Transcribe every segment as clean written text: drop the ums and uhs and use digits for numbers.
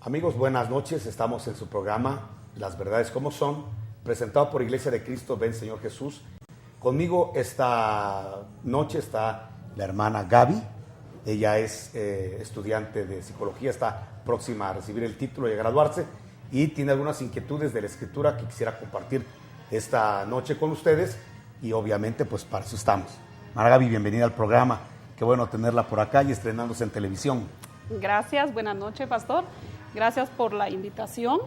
Amigos, buenas noches. Estamos en su programa Las Verdades Como Son, presentado por Iglesia de Cristo Ven Señor Jesús. Conmigo esta noche está la hermana Gaby. Ella es estudiante de psicología, está próxima a recibir el título y a graduarse, y tiene algunas inquietudes de la escritura que quisiera compartir esta noche con ustedes, y obviamente pues para eso estamos. Hermana Gaby, bienvenida al programa. Qué bueno tenerla por acá y estrenándose en televisión. Gracias, buenas noches, pastor. Gracias por la invitación.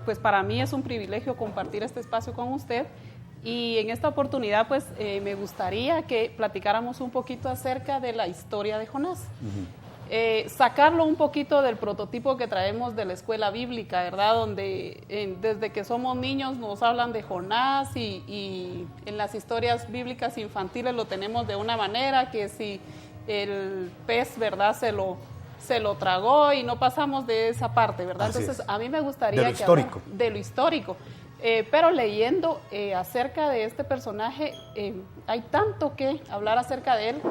Pues para mí es un privilegio compartir este espacio con usted, y en esta oportunidad pues me gustaría que platicáramos un poquito acerca de la historia de Jonás. Sacarlo un poquito del prototipo que traemos de la escuela bíblica, ¿verdad? Donde desde que somos niños nos hablan de Jonás, y en las historias bíblicas infantiles lo tenemos de una manera, que si el pez, ¿verdad?, se lo tragó, y no pasamos de esa parte, ¿verdad? Así Entonces es. a mí me gustaría De lo histórico. De lo histórico. Pero leyendo acerca de este personaje, hay tanto que hablar acerca de él,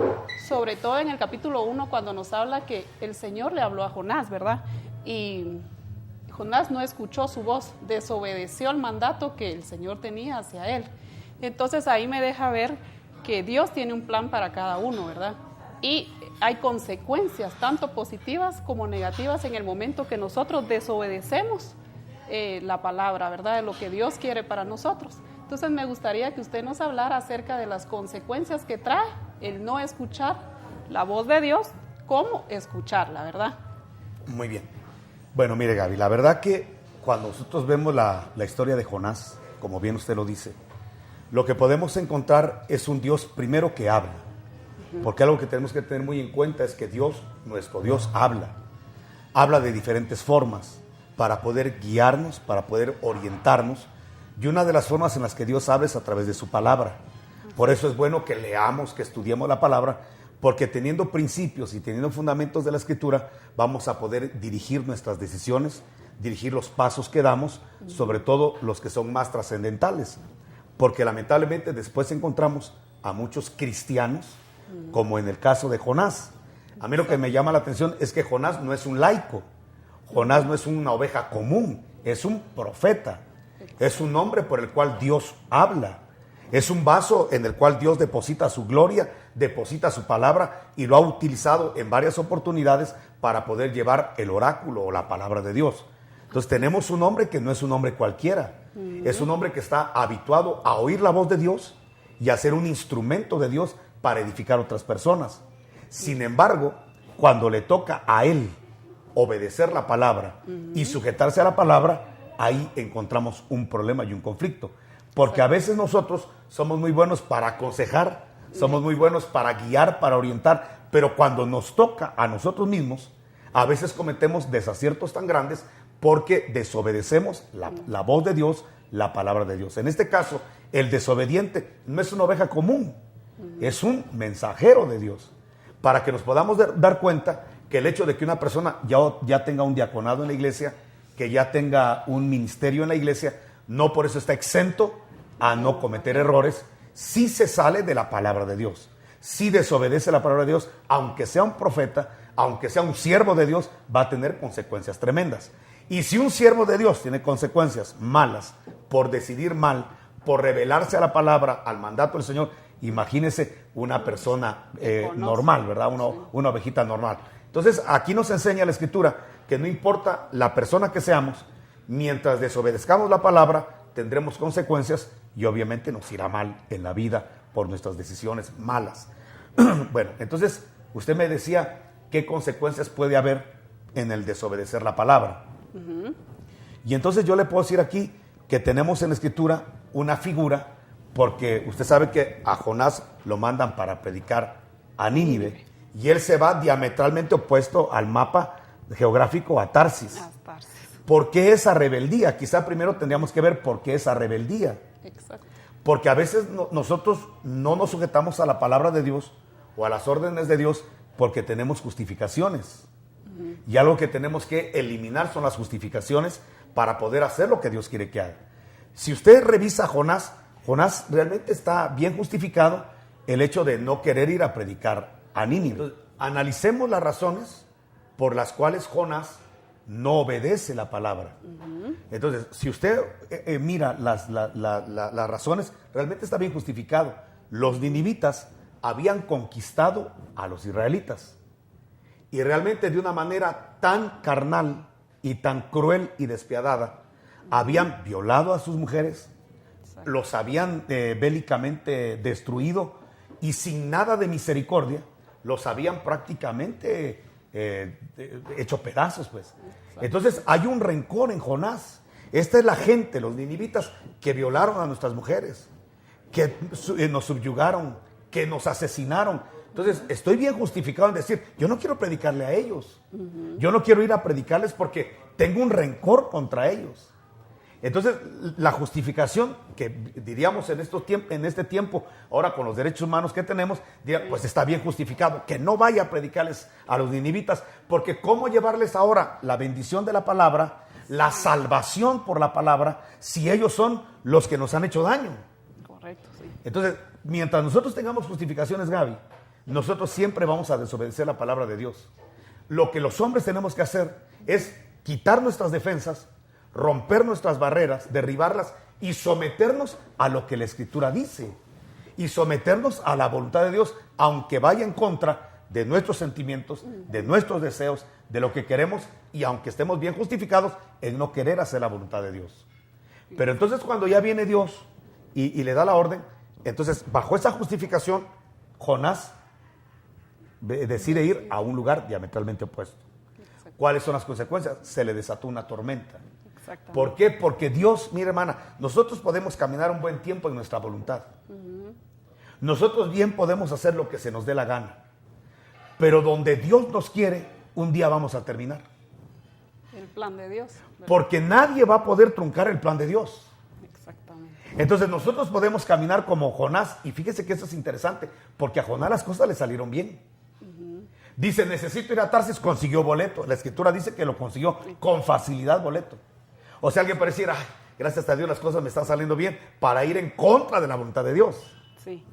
sobre todo en el capítulo 1, cuando nos habla que el Señor le habló a Jonás, ¿verdad? Y Jonás no escuchó su voz, desobedeció el mandato que el Señor tenía hacia él. Entonces ahí me deja ver que Dios tiene un plan para cada uno, ¿verdad? Y hay consecuencias tanto positivas como negativas en el momento que nosotros desobedecemos la palabra, ¿verdad?, de lo que Dios quiere para nosotros. Entonces me gustaría que usted nos hablara acerca de las consecuencias que trae el no escuchar la voz de Dios, cómo escucharla, ¿verdad? Muy bien. Bueno, mire, Gaby, la verdad que cuando nosotros vemos la historia de Jonás, como bien usted lo dice, lo que podemos encontrar es un Dios primero que habla, porque algo que tenemos que tener muy en cuenta es que Dios, nuestro Dios, habla de diferentes formas para poder guiarnos, para poder orientarnos, y una de las formas en las que Dios habla es a través de su palabra. Por eso es bueno que leamos, que estudiemos la palabra, porque teniendo principios y teniendo fundamentos de la Escritura, vamos a poder dirigir nuestras decisiones, dirigir los pasos que damos, sobre todo los que son más trascendentales, porque lamentablemente después encontramos a muchos cristianos, como en el caso de Jonás. A mí lo que me llama la atención es que Jonás no es un laico, Jonás no es una oveja común, es un profeta, es un hombre por el cual Dios habla, es un vaso en el cual Dios deposita su gloria, deposita su palabra, y lo ha utilizado en varias oportunidades para poder llevar el oráculo o la palabra de Dios. Entonces tenemos un hombre que no es un hombre cualquiera, es un hombre que está habituado a oír la voz de Dios y a ser un instrumento de Dios para edificar otras personas. Sin embargo, cuando le toca a él obedecer la palabra y sujetarse a la palabra, ahí encontramos un problema y un conflicto, porque a veces nosotros somos muy buenos para aconsejar, somos muy buenos para guiar, para orientar, pero cuando nos toca a nosotros mismos, a veces cometemos desaciertos tan grandes porque desobedecemos la voz de Dios, la palabra de Dios. En este caso, el desobediente no es una oveja común, es un mensajero de Dios, para que nos podamos dar cuenta que el hecho de que una persona ya tenga un diaconado en la iglesia, que ya tenga un ministerio en la iglesia, no por eso está exento a no cometer errores, si se sale de la palabra de Dios, si desobedece la palabra de Dios, aunque sea un profeta, aunque sea un siervo de Dios, va a tener consecuencias tremendas. Y si un siervo de Dios tiene consecuencias malas por decidir mal, por rebelarse a la palabra, al mandato del Señor, imagínese una persona normal, ¿verdad? Una ovejita normal. Entonces, aquí nos enseña la Escritura que no importa la persona que seamos, mientras desobedezcamos la palabra, tendremos consecuencias, y obviamente nos irá mal en la vida por nuestras decisiones malas. Bueno, entonces, usted me decía qué consecuencias puede haber en el desobedecer la palabra. Y entonces yo le puedo decir aquí que tenemos en la Escritura una figura, porque usted sabe que a Jonás lo mandan para predicar a Nínive, y él se va diametralmente opuesto al mapa geográfico a Tarsis. ¿Por qué esa rebeldía? Quizá primero tendríamos que ver por qué esa rebeldía. Exacto. Porque a veces nosotros no nos sujetamos a la palabra de Dios o a las órdenes de Dios porque tenemos justificaciones. Y algo que tenemos que eliminar son las justificaciones para poder hacer lo que Dios quiere que haga. Si usted revisa a Jonás realmente está bien justificado el hecho de no querer ir a predicar a Nínive. Entonces, analicemos las razones por las cuales Jonás no obedece la palabra. Entonces, si usted mira las razones, realmente está bien justificado. Los ninivitas habían conquistado a los israelitas y realmente de una manera tan carnal y tan cruel y despiadada, habían violado a sus mujeres, los habían bélicamente destruido y sin nada de misericordia los habían prácticamente hecho pedazos, pues. Entonces hay un rencor en Jonás. Esta es la gente, los ninivitas, que violaron a nuestras mujeres, que nos subyugaron, que nos asesinaron. Entonces estoy bien justificado en decir, yo no quiero predicarle a ellos. Yo no quiero ir a predicarles porque tengo un rencor contra ellos. Entonces, la justificación que diríamos en este tiempo, ahora con los derechos humanos que tenemos, pues está bien justificado, que no vaya a predicarles a los ninivitas, porque ¿cómo llevarles ahora la bendición de la palabra, la salvación por la palabra, si ellos son los que nos han hecho daño? Correcto, sí. Entonces, mientras nosotros tengamos justificaciones, Gaby, nosotros siempre vamos a desobedecer la palabra de Dios. Lo que los hombres tenemos que hacer es quitar nuestras defensas, romper nuestras barreras, derribarlas y someternos a lo que la Escritura dice y someternos a la voluntad de Dios, aunque vaya en contra de nuestros sentimientos, de nuestros deseos, de lo que queremos, y aunque estemos bien justificados en no querer hacer la voluntad de Dios. Pero entonces cuando ya viene Dios y le da la orden, entonces bajo esa justificación Jonás decide ir a un lugar diametralmente opuesto. ¿Cuáles son las consecuencias? Se le desató una tormenta. ¿Por qué? Porque Dios, mira hermana, nosotros podemos caminar un buen tiempo en nuestra voluntad. Nosotros bien podemos hacer lo que se nos dé la gana. Pero donde Dios nos quiere, un día vamos a terminar. El plan de Dios. ¿Verdad? Porque nadie va a poder truncar el plan de Dios. Exactamente. Entonces nosotros podemos caminar como Jonás. Y fíjese que eso es interesante, porque a Jonás las cosas le salieron bien. Dice, necesito ir a Tarsis, consiguió boleto. La Escritura dice que lo consiguió con facilidad boleto. O sea, alguien puede decir, ay, gracias a Dios las cosas me están saliendo bien, para ir en contra de la voluntad de Dios. Sí.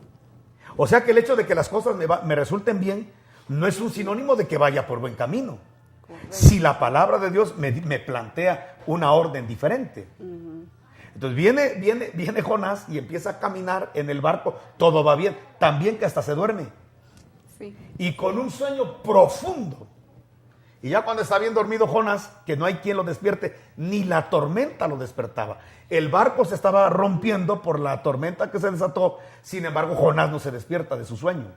O sea que el hecho de que las cosas me resulten bien no es un sinónimo de que vaya por buen camino. Correcto. Si la palabra de Dios me plantea una orden diferente. Entonces viene Jonás y empieza a caminar en el barco, todo va bien, tan bien que hasta se duerme. Sí. Y con un sueño profundo. Y ya cuando está bien dormido Jonás, que no hay quien lo despierte, ni la tormenta lo despertaba. El barco se estaba rompiendo por la tormenta que se desató. Sin embargo, Jonás no se despierta de su sueño,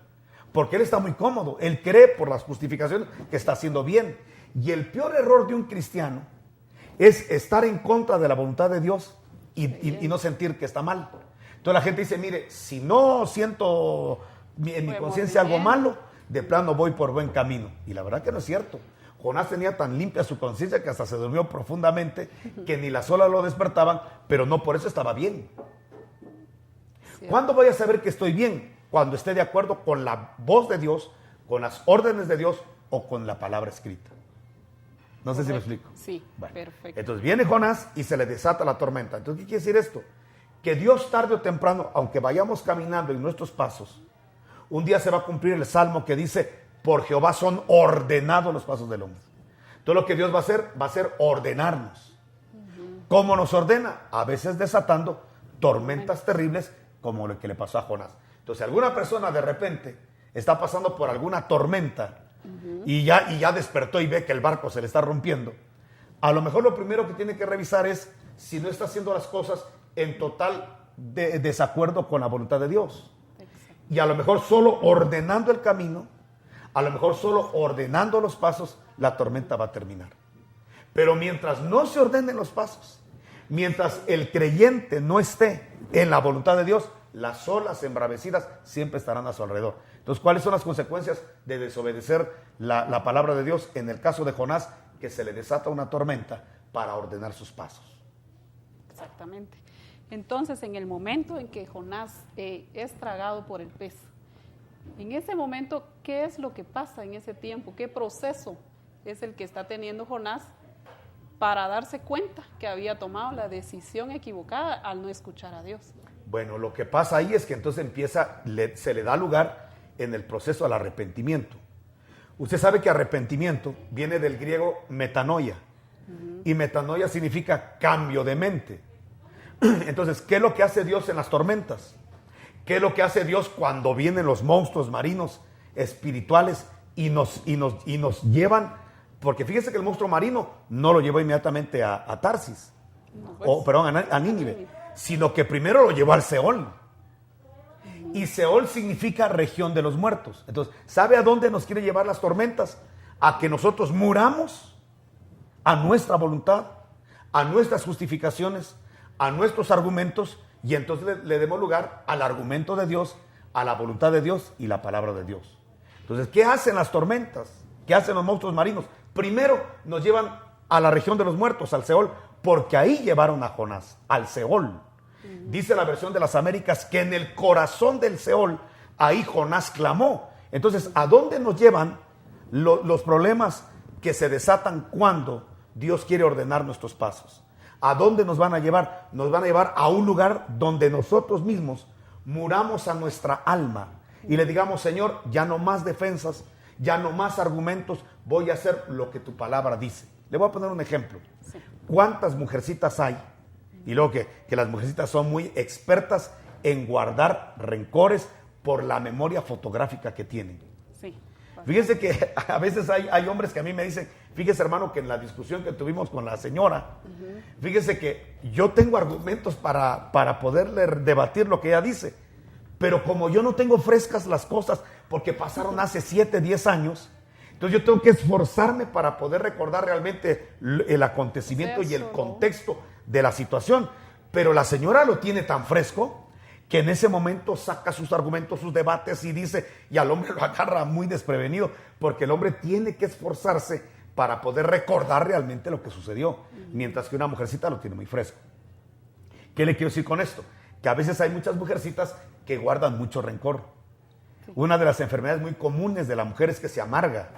porque él está muy cómodo. Él cree por las justificaciones que está haciendo bien. Y el peor error de un cristiano es estar en contra de la voluntad de Dios y no sentir que está mal. Entonces la gente dice, mire, si no siento en mi conciencia algo malo, de plano voy por buen camino. Y la verdad que no es cierto. Jonás tenía tan limpia su conciencia que hasta se durmió profundamente, que ni las olas lo despertaban, pero no por eso estaba bien. Sí. ¿Cuándo voy a saber que estoy bien? Cuando esté de acuerdo con la voz de Dios, con las órdenes de Dios o con la palabra escrita. No sé si me explico. Sí, bueno, perfecto. Entonces viene Jonás y se le desata la tormenta. Entonces, ¿qué quiere decir esto? Que Dios tarde o temprano, aunque vayamos caminando en nuestros pasos, un día se va a cumplir el salmo que dice, por Jehová son ordenados los pasos del hombre. Todo lo que Dios va a ser ordenarnos. ¿Cómo nos ordena? A veces desatando tormentas terribles como lo que le pasó a Jonás. Entonces, alguna persona de repente está pasando por alguna tormenta y ya despertó y ve que el barco se le está rompiendo. A lo mejor lo primero que tiene que revisar es si no está haciendo las cosas en total desacuerdo con la voluntad de Dios. Y a lo mejor solo ordenando el camino, a lo mejor solo ordenando los pasos, la tormenta va a terminar. Pero mientras no se ordenen los pasos, mientras el creyente no esté en la voluntad de Dios, las olas embravecidas siempre estarán a su alrededor. Entonces, ¿cuáles son las consecuencias de desobedecer la palabra de Dios? En el caso de Jonás, que se le desata una tormenta para ordenar sus pasos. Exactamente. Entonces, en el momento en que Jonás es tragado por el pez, en ese momento, ¿qué es lo que pasa en ese tiempo? ¿Qué proceso es el que está teniendo Jonás para darse cuenta que había tomado la decisión equivocada al no escuchar a Dios? Bueno, lo que pasa ahí es que entonces se le da lugar en el proceso al arrepentimiento. Usted sabe que arrepentimiento viene del griego metanoia, Y metanoia significa cambio de mente. Entonces, ¿qué es lo que hace Dios en las tormentas? ¿Qué es lo que hace Dios cuando vienen los monstruos marinos espirituales y nos llevan? Porque fíjese que el monstruo marino no lo llevó inmediatamente a Tarsis, a Nínive, sino que primero lo llevó al Seol. Y Seol significa región de los muertos. Entonces, ¿sabe a dónde nos quiere llevar las tormentas? A que nosotros muramos a nuestra voluntad, a nuestras justificaciones, a nuestros argumentos, y entonces le demos lugar al argumento de Dios, a la voluntad de Dios y la palabra de Dios. Entonces, ¿qué hacen las tormentas? ¿Qué hacen los monstruos marinos? Primero nos llevan a la región de los muertos, al Seol, porque ahí llevaron a Jonás, al Seol. Dice la versión de las Américas que en el corazón del Seol, ahí Jonás clamó. Entonces, ¿a dónde nos llevan los problemas que se desatan cuando Dios quiere ordenar nuestros pasos? ¿A dónde nos van a llevar? Nos van a llevar a un lugar donde nosotros mismos muramos a nuestra alma y le digamos: Señor, ya no más defensas, ya no más argumentos, voy a hacer lo que tu palabra dice. Le voy a poner un ejemplo. Sí. ¿Cuántas mujercitas hay? Y luego que las mujercitas son muy expertas en guardar rencores por la memoria fotográfica que tienen. Sí. Fíjese que a veces hay hombres que a mí me dicen: fíjese, hermano, que en la discusión que tuvimos con la señora, fíjese que yo tengo argumentos para poderle debatir lo que ella dice, pero como yo no tengo frescas las cosas, porque pasaron hace 7, 10 años, entonces yo tengo que esforzarme para poder recordar realmente el acontecimiento y el contexto de la situación. Pero la señora lo tiene tan fresco que en ese momento saca sus argumentos, sus debates y dice, y al hombre lo agarra muy desprevenido, porque el hombre tiene que esforzarse para poder recordar realmente lo que sucedió, mientras que una mujercita lo tiene muy fresco. ¿Qué le quiero decir con esto? Que a veces hay muchas mujercitas que guardan mucho rencor. Sí. Una de las enfermedades muy comunes de la mujer es que se amarga.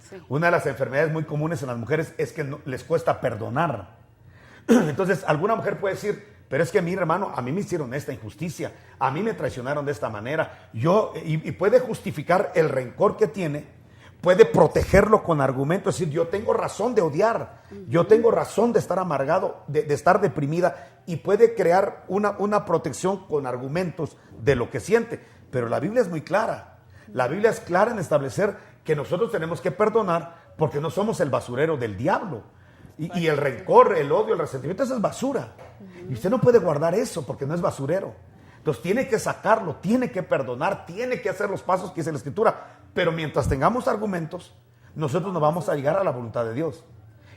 Sí. Una de las enfermedades muy comunes en las mujeres es que les cuesta perdonar. Entonces, alguna mujer puede decir: pero es que mi hermano, a mí me hicieron esta injusticia, a mí me traicionaron de esta manera. Y puede justificar el rencor que tiene, puede protegerlo con argumentos, es decir, yo tengo razón de odiar, yo tengo razón de estar amargado, de estar deprimida, y puede crear una protección con argumentos de lo que siente. Pero la Biblia es muy clara. La Biblia es clara en establecer que nosotros tenemos que perdonar porque no somos el basurero del diablo. Y el rencor, el odio, el resentimiento, eso es basura. Y usted no puede guardar eso porque no es basurero. Entonces tiene que sacarlo, tiene que perdonar, tiene que hacer los pasos que dice la Escritura. Pero mientras tengamos argumentos, nosotros no vamos a llegar a la voluntad de Dios.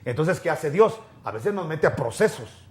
Entonces, ¿qué hace Dios? A veces nos mete a procesos.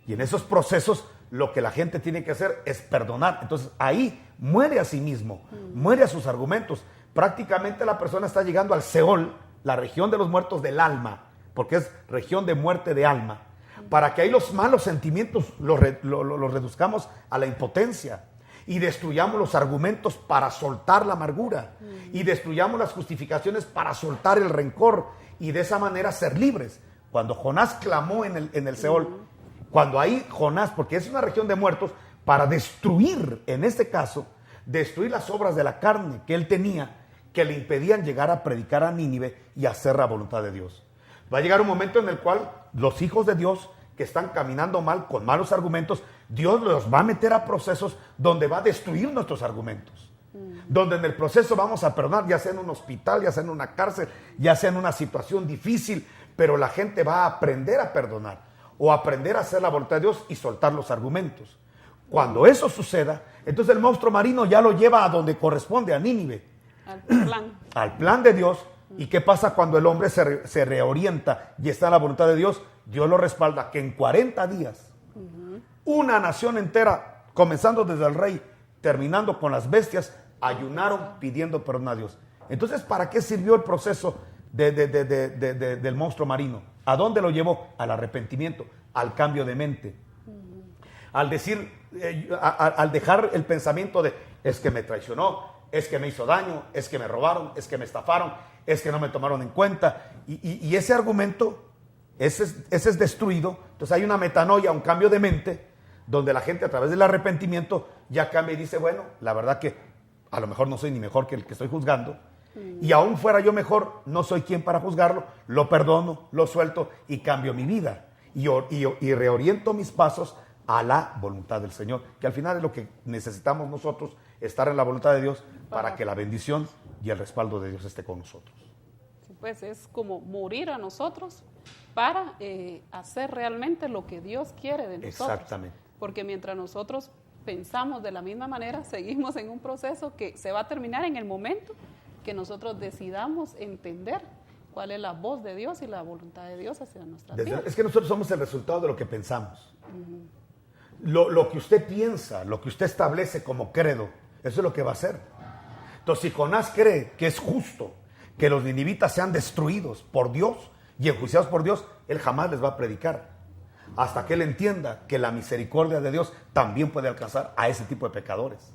Y en esos procesos lo que la gente tiene que hacer es perdonar. Entonces ahí muere a sí mismo, muere a sus argumentos. Prácticamente la persona está llegando al Seol, la región de los muertos del alma, porque es región de muerte de alma, para que ahí los malos sentimientos los reduzcamos a la impotencia y destruyamos los argumentos para soltar la amargura y destruyamos las justificaciones para soltar el rencor y de esa manera ser libres. Cuando Jonás clamó en el Seol, cuando ahí Jonás, porque es una región de muertos, para destruir, en este caso, destruir las obras de la carne que él tenía, que le impedían llegar a predicar a Nínive y hacer la voluntad de Dios. Va a llegar un momento en el cual los hijos de Dios que están caminando mal, con malos argumentos, Dios los va a meter a procesos donde va a destruir nuestros argumentos. Donde en el proceso vamos a perdonar, ya sea en un hospital, ya sea en una cárcel, ya sea en una situación difícil, pero la gente va a aprender a perdonar o aprender a hacer la voluntad de Dios y soltar los argumentos. Cuando eso suceda, entonces el monstruo marino ya lo lleva a donde corresponde, a Nínive. Al plan de Dios. ¿Y qué pasa cuando el hombre se reorienta y está en la voluntad de Dios? Dios lo respalda, que en 40 días, una nación entera, comenzando desde el rey, terminando con las bestias, ayunaron pidiendo perdón a Dios. Entonces, ¿para qué sirvió el proceso del monstruo marino? ¿A dónde lo llevó? Al arrepentimiento, al cambio de mente. Al decir, al dejar el pensamiento de, es que me traicionó, es que me hizo daño, es que me robaron, es que me estafaron, es que no me tomaron en cuenta. Y ese argumento, ese es destruido. Entonces hay una metanoia, un cambio de mente, donde la gente a través del arrepentimiento ya cambia y dice, bueno, la verdad que a lo mejor no soy ni mejor que el que estoy juzgando, Y aún fuera yo mejor, no soy quien para juzgarlo, lo perdono, lo suelto y cambio mi vida. Y reoriento mis pasos a la voluntad del Señor, que al final es lo que necesitamos nosotros, estar en la voluntad de Dios para que la bendición y el respaldo de Dios esté con nosotros. Sí, pues es como morir a nosotros para hacer realmente lo que Dios quiere de nosotros. Exactamente. Porque mientras nosotros pensamos de la misma manera, seguimos en un proceso que se va a terminar en el momento que nosotros decidamos entender cuál es la voz de Dios y la voluntad de Dios hacia nuestra vida. Es que nosotros somos el resultado de lo que pensamos. Lo que usted piensa, lo que usted establece como credo, eso es lo que va a hacer. Entonces, si Jonás cree que es justo que los ninivitas sean destruidos por Dios y enjuiciados por Dios, él jamás les va a predicar. Hasta que él entienda que la misericordia de Dios también puede alcanzar a ese tipo de pecadores,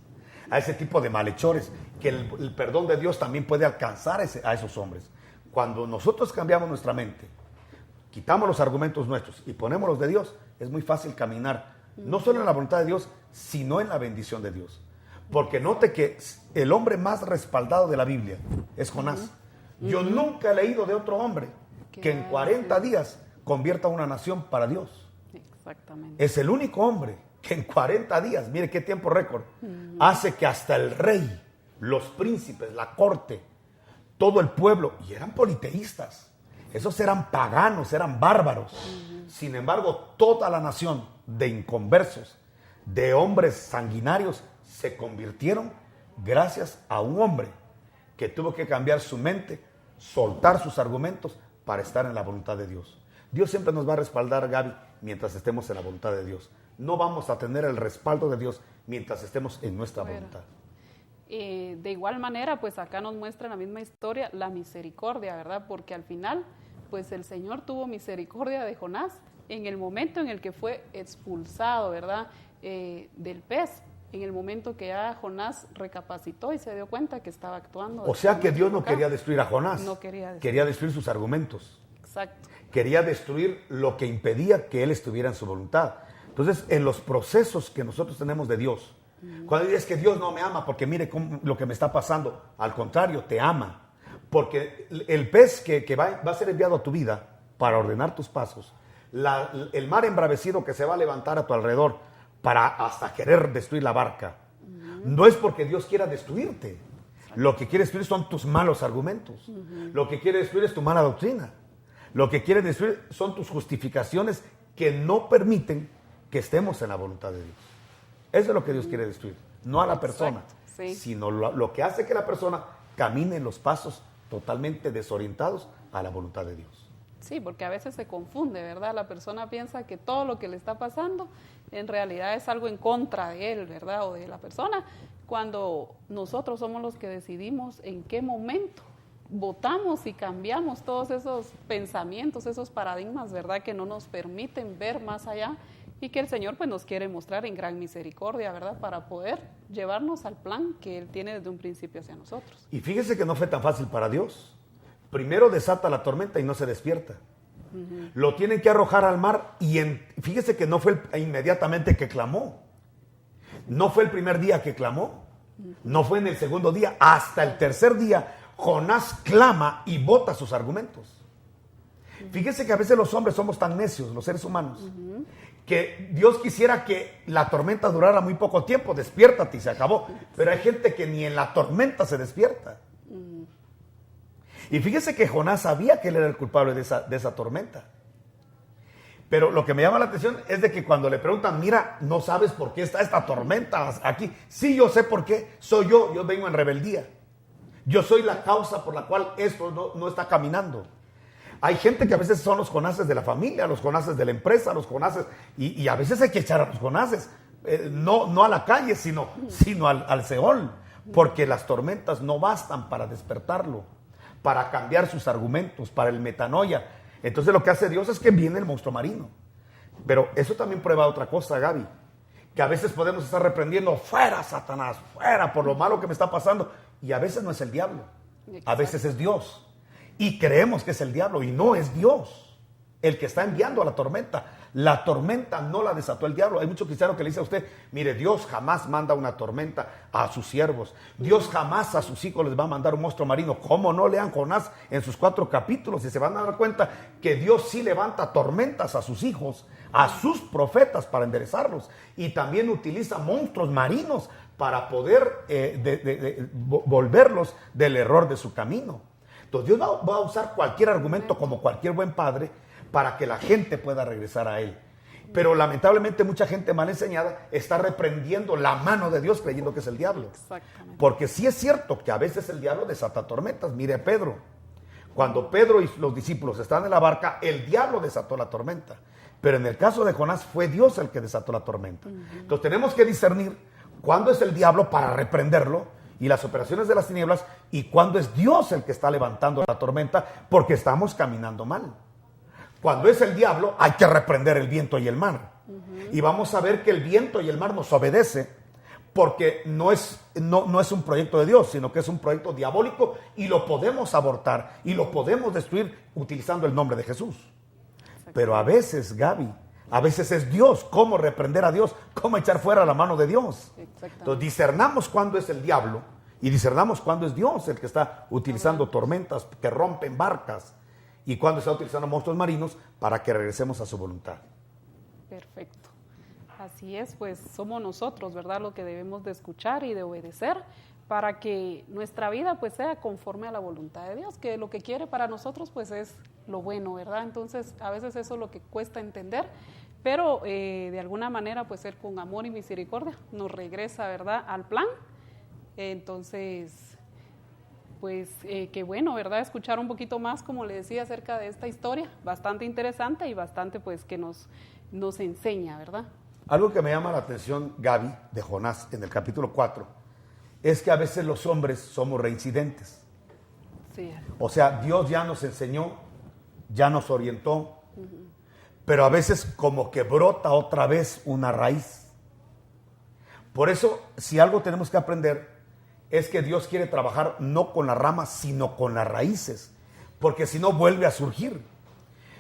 a ese tipo de malhechores, que el perdón de Dios también puede alcanzar a esos hombres. Cuando nosotros cambiamos nuestra mente, quitamos los argumentos nuestros y ponemos los de Dios, es muy fácil caminar, no solo en la voluntad de Dios, sino en la bendición de Dios. Porque note que el hombre más respaldado de la Biblia es Jonás. Yo nunca he leído de otro hombre que en 40 días convierta una nación para Dios. Exactamente. Es el único hombre que en 40 días, mire qué tiempo récord, hace que hasta el rey, los príncipes, la corte, todo el pueblo, y eran politeístas, esos eran paganos, eran bárbaros. Sin embargo, toda la nación de inconversos, de hombres sanguinarios, se convirtieron gracias a un hombre que tuvo que cambiar su mente, soltar sus argumentos para estar en la voluntad de Dios. Dios siempre nos va a respaldar, Gaby, mientras estemos en la voluntad de Dios. No vamos a tener el respaldo de Dios mientras estemos en nuestra voluntad. De igual manera, pues acá nos muestra la misma historia, la misericordia, ¿verdad? Porque al final, pues el Señor tuvo misericordia de Jonás en el momento en el que fue expulsado, ¿verdad? Del pez, en el momento que ya Jonás recapacitó y se dio cuenta que estaba actuando. O sea que Dios no quería destruir a Jonás, no quería destruir sus argumentos. Exacto. Quería destruir lo que impedía que él estuviera en su voluntad. Entonces, en los procesos que nosotros tenemos de Dios, cuando dices que Dios no me ama porque mire lo que me está pasando, al contrario, te ama. Porque el pez que va a ser enviado a tu vida para ordenar tus pasos, el mar embravecido que se va a levantar a tu alrededor para hasta querer destruir la barca, no es porque Dios quiera destruirte. Lo que quiere destruir son tus malos argumentos. Lo que quiere destruir es tu mala doctrina. Lo que quiere destruir son tus justificaciones que no permiten que estemos en la voluntad de Dios. Eso es lo que Dios quiere destruir, no a la persona, sí, sino lo que hace que la persona camine en los pasos totalmente desorientados a la voluntad de Dios. Sí, porque a veces se confunde, ¿verdad? La persona piensa que todo lo que le está pasando en realidad es algo en contra de él, ¿verdad? O de la persona, cuando nosotros somos los que decidimos en qué momento votamos y cambiamos todos esos pensamientos, esos paradigmas, ¿verdad? Que no nos permiten ver más allá y que el Señor pues nos quiere mostrar en gran misericordia, ¿verdad? Para poder llevarnos al plan que Él tiene desde un principio hacia nosotros. Y fíjese que no fue tan fácil para Dios. Primero desata la tormenta y no se despierta. Lo tienen que arrojar al mar y fíjese que no fue inmediatamente que clamó. No fue el primer día que clamó. No fue en el segundo día. Hasta el tercer día Jonás clama y bota sus argumentos. Fíjese que a veces los hombres somos tan necios, los seres humanos, que Dios quisiera que la tormenta durara muy poco tiempo, despiértate y se acabó. Pero hay gente que ni en la tormenta se despierta. Y fíjese que Jonás sabía que él era el culpable de esa tormenta. Pero lo que me llama la atención es de que cuando le preguntan, mira, ¿no sabes por qué está esta tormenta aquí? Sí, yo sé por qué, soy yo vengo en rebeldía. Yo soy la causa por la cual esto no está caminando. Hay gente que a veces son los Jonases de la familia, los Jonases de la empresa, los Jonases, y a veces hay que echar a los Jonases, no a la calle, sino al Seol, porque las tormentas no bastan para despertarlo, para cambiar sus argumentos, para el metanoia. Entonces lo que hace Dios es que viene el monstruo marino. Pero eso también prueba otra cosa, Gaby, que a veces podemos estar reprendiendo, fuera Satanás, fuera por lo malo que me está pasando, y a veces no es el diablo, a veces es Dios. Y creemos que es el diablo y no es Dios el que está enviando a la tormenta. La tormenta no la desató el diablo. Hay muchos cristianos que le dicen a usted, mire, Dios jamás manda una tormenta a sus siervos. Dios jamás a sus hijos les va a mandar un monstruo marino. ¿Cómo no? Lean Jonás en sus 4 capítulos y se van a dar cuenta que Dios sí levanta tormentas a sus hijos, a sus profetas para enderezarlos. Y también utiliza monstruos marinos para poder volverlos del error de su camino. Entonces Dios va a usar cualquier argumento como cualquier buen padre para que la gente pueda regresar a Él. Pero lamentablemente mucha gente mal enseñada está reprendiendo la mano de Dios creyendo que es el diablo. Exactamente. Porque sí es cierto que a veces el diablo desata tormentas. Mire Pedro, cuando Pedro y los discípulos estaban en la barca, el diablo desató la tormenta. Pero en el caso de Jonás fue Dios el que desató la tormenta. Entonces tenemos que discernir cuándo es el diablo para reprenderlo y las operaciones de las tinieblas y cuándo es Dios el que está levantando la tormenta porque estamos caminando mal. Cuando es el diablo hay que reprender el viento y el mar. Y vamos a ver que el viento y el mar nos obedece porque no es un proyecto de Dios, sino que es un proyecto diabólico y lo podemos abortar y lo podemos destruir utilizando el nombre de Jesús. Pero a veces, Gaby, a veces es Dios. ¿Cómo reprender a Dios? ¿Cómo echar fuera la mano de Dios? Entonces discernamos cuándo es el diablo y discernamos cuándo es Dios el que está utilizando tormentas que rompen barcas y cuándo está utilizando monstruos marinos para que regresemos a su voluntad. Perfecto. Así es, pues somos nosotros, ¿verdad?, lo que debemos de escuchar y de obedecer para que nuestra vida pues sea conforme a la voluntad de Dios, que lo que quiere para nosotros pues es lo bueno, ¿verdad? Entonces a veces eso es lo que cuesta entender, pero de alguna manera pues Él con amor y misericordia nos regresa, ¿verdad?, al plan. Entonces pues qué bueno, ¿verdad?, escuchar un poquito más, como le decía, acerca de esta historia, bastante interesante y bastante pues que nos enseña, ¿verdad? Algo que me llama la atención, Gaby, de Jonás en el capítulo 4, es que a veces los hombres somos reincidentes. Sí. O sea, Dios ya nos enseñó, ya nos orientó, pero a veces como que brota otra vez una raíz. Por eso, si algo tenemos que aprender, es que Dios quiere trabajar no con las ramas, sino con las raíces, porque si no vuelve a surgir.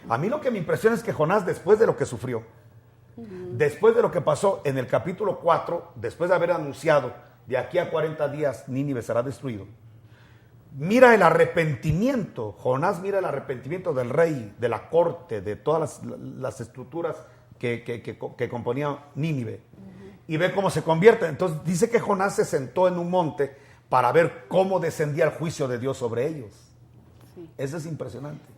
A mí lo que me impresiona es que Jonás, después de lo que sufrió, después de lo que pasó en el capítulo 4, después de haber anunciado de aquí a 40 días Nínive será destruido, mira el arrepentimiento. Jonás mira el arrepentimiento del rey, de la corte, de todas las estructuras que componía Nínive, y ve cómo se convierte. Entonces dice que Jonás se sentó en un monte para ver cómo descendía el juicio de Dios sobre ellos. Sí. Eso es impresionante.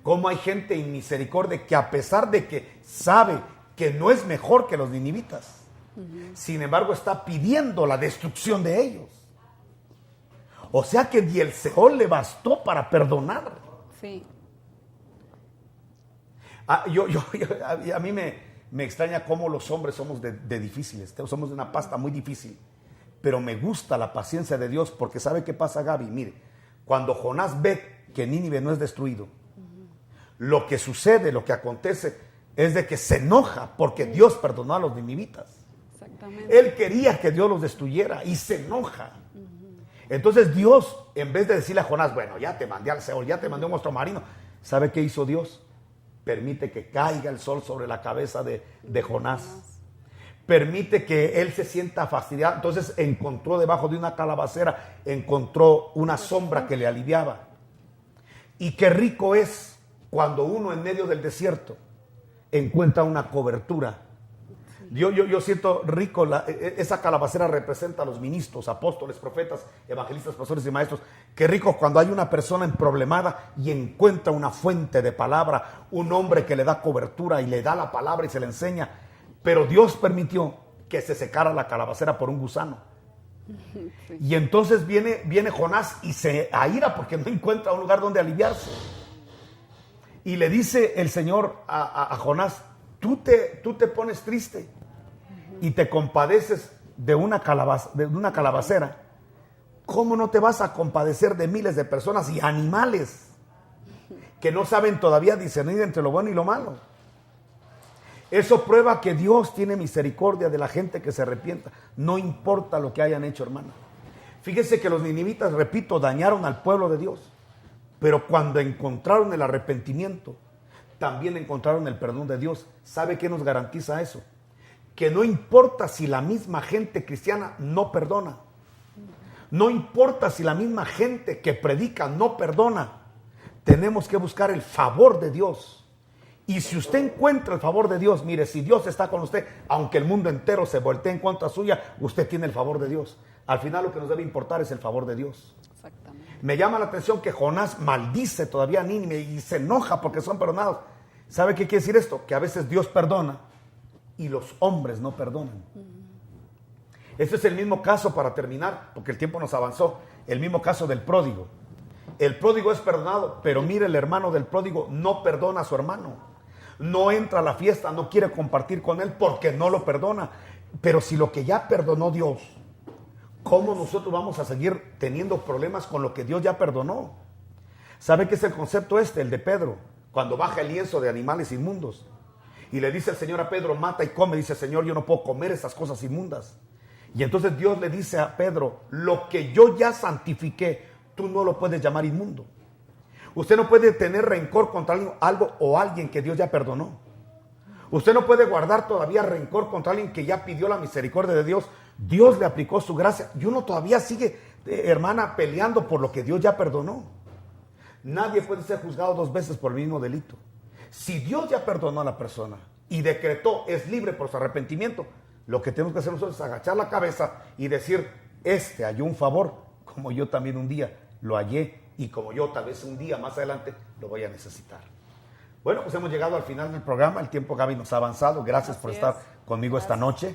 Cómo hay gente inmisericordia que a pesar de que sabe que no es mejor que los ninivitas, sin embargo está pidiendo la destrucción de ellos. O sea que ni el Seol le bastó para perdonar. Sí. A mí me extraña cómo los hombres somos de difíciles, somos de una pasta muy difícil, pero me gusta la paciencia de Dios porque ¿sabe qué pasa, Gaby? Mire, cuando Jonás ve que Nínive no es destruido, lo que sucede, lo que acontece es de que se enoja porque Dios perdonó a los ninivitas. Exactamente. Él quería que Dios los destruyera y se enoja. Entonces Dios, en vez de decirle a Jonás, bueno, ya te mandé al Seol, ya te mandé un monstruo marino, ¿sabe qué hizo Dios? Permite que caiga el sol sobre la cabeza de Jonás. Permite que él se sienta fastidiado. Entonces encontró debajo de una calabacera, encontró una sombra que le aliviaba. Y qué rico es cuando uno en medio del desierto encuentra una cobertura. Yo siento rico, esa calabacera representa a los ministros, apóstoles, profetas, evangelistas, pastores y maestros. Qué rico cuando hay una persona emproblemada y encuentra una fuente de palabra, un hombre que le da cobertura y le da la palabra y se le enseña. Pero Dios permitió que se secara la calabacera por un gusano. Sí. Y entonces viene Jonás y se aira porque no encuentra un lugar donde aliviarse. Y le dice el Señor a Jonás, tú te pones triste y te compadeces de una calabacera. ¿Cómo no te vas a compadecer de miles de personas y animales que no saben todavía discernir entre lo bueno y lo malo? Eso prueba que Dios tiene misericordia de la gente que se arrepienta, no importa lo que hayan hecho, hermano. Fíjese que los ninivitas, repito, dañaron al pueblo de Dios, pero cuando encontraron el arrepentimiento, también encontraron el perdón de Dios. ¿Sabe qué nos garantiza eso? Que no importa si la misma gente cristiana no perdona. No importa si la misma gente que predica no perdona. Tenemos que buscar el favor de Dios. Y si usted encuentra el favor de Dios, mire, si Dios está con usted, aunque el mundo entero se voltee en contra suya, usted tiene el favor de Dios. Al final lo que nos debe importar es el favor de Dios. Exactamente. Me llama la atención que Jonás maldice todavía a Nínive y se enoja porque son perdonados. ¿Sabe qué quiere decir esto? Que a veces Dios perdona y los hombres no perdonan. Este es el mismo caso, para terminar, porque el tiempo nos avanzó, el mismo caso del pródigo. El pródigo es perdonado, pero mire, el hermano del pródigo no perdona a su hermano. No entra a la fiesta, no quiere compartir con él porque no lo perdona. Pero si lo que ya perdonó Dios, ¿cómo nosotros vamos a seguir teniendo problemas con lo que Dios ya perdonó? ¿Sabe qué es el concepto el de Pedro? Cuando baja el lienzo de animales inmundos y le dice el Señor a Pedro, mata y come. Dice, Señor, yo no puedo comer esas cosas inmundas. Y entonces Dios le dice a Pedro, lo que yo ya santifiqué, tú no lo puedes llamar inmundo. Usted no puede tener rencor contra algo o alguien que Dios ya perdonó. Usted no puede guardar todavía rencor contra alguien que ya pidió la misericordia de Dios. Dios le aplicó su gracia y uno todavía sigue, hermana, peleando por lo que Dios ya perdonó. Nadie puede ser juzgado 2 veces por el mismo delito. Si Dios ya perdonó a la persona y decretó, es libre por su arrepentimiento, lo que tenemos que hacer nosotros es agachar la cabeza y decir, halló un favor, como yo también un día lo hallé y como yo tal vez un día más adelante lo voy a necesitar. Bueno, pues hemos llegado al final del programa. El tiempo, Gaby, nos ha avanzado. Gracias por estar conmigo esta noche,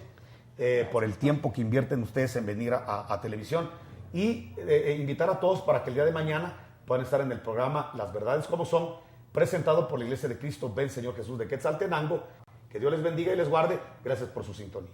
por el tiempo que invierten ustedes en venir a televisión y invitar a todos para que el día de mañana puedan estar en el programa Las Verdades Como Son, presentado por la Iglesia de Cristo Ven Señor Jesús de Quetzaltenango. Que Dios les bendiga y les guarde. Gracias por su sintonía.